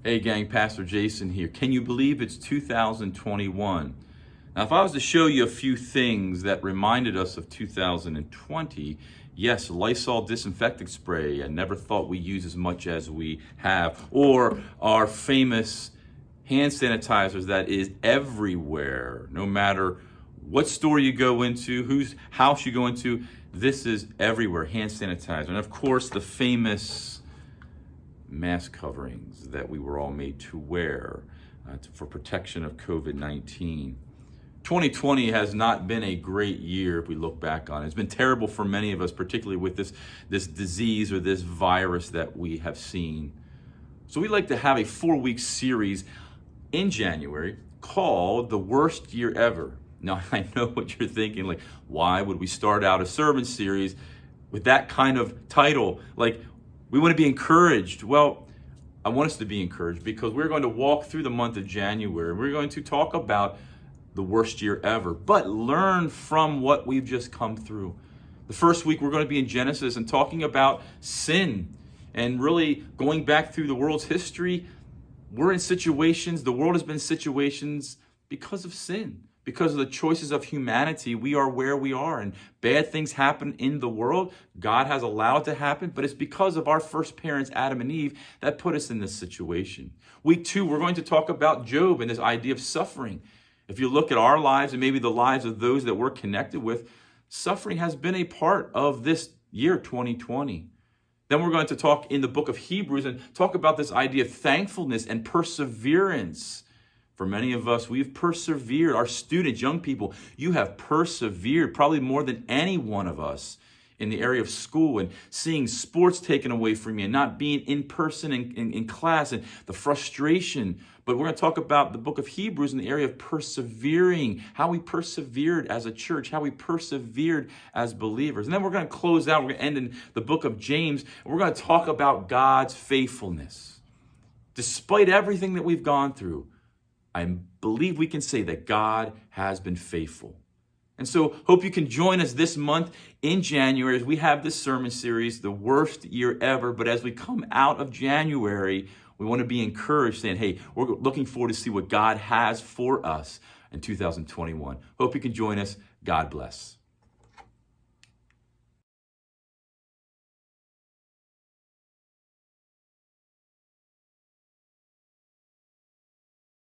Hey gang, Pastor Jason here. Can you believe it's 2021? Now, if I was to show you a few things that reminded us of 2020, yes, Lysol disinfecting spray. I never thought we use as much as we have. Or our famous hand sanitizers that is everywhere. No matter what store you go into, whose house you go into, this is everywhere, hand sanitizer. And of course, the famous mask coverings that we were all made to wear for protection of COVID-19. 2020 has not been a great year if we look back on it. It's been terrible for many of us, particularly with this disease or this virus that we have seen. So we like to have a 4-week series in January called The Worst Year Ever. Now, I know what you're thinking, like, why would we start out a sermon series with that kind of title? Like, we want to be encouraged. Well, I want us to be encouraged because we're going to walk through the month of January. We're going to talk about the worst year ever, but learn from what we've just come through. The first week, we're going to be in Genesis and talking about sin and really going back through the world's history. We're in situations, the world has been in situations because of sin. Because of the choices of humanity, we are where we are, and bad things happen in the world. God has allowed it to happen, but it's because of our first parents, Adam and Eve, that put us in this situation. Week 2, we're going to talk about Job and this idea of suffering. If you look at our lives and maybe the lives of those that we're connected with, suffering has been a part of this year, 2020. Then we're going to talk in the book of Hebrews and talk about this idea of thankfulness and perseverance. For many of us, we've persevered. Our students, young people, you have persevered probably more than any one of us in the area of school and seeing sports taken away from you and not being in person in class and the frustration. But we're going to talk about the book of Hebrews in the area of persevering, how we persevered as a church, how we persevered as believers. And then we're going to close out, we're going to end in the book of James, and we're going to talk about God's faithfulness. Despite everything that we've gone through, I believe we can say that God has been faithful. And so hope you can join us this month in January as we have this sermon series, The Worst Year Ever. But as we come out of January, we want to be encouraged saying, hey, we're looking forward to see what God has for us in 2021. Hope you can join us. God bless.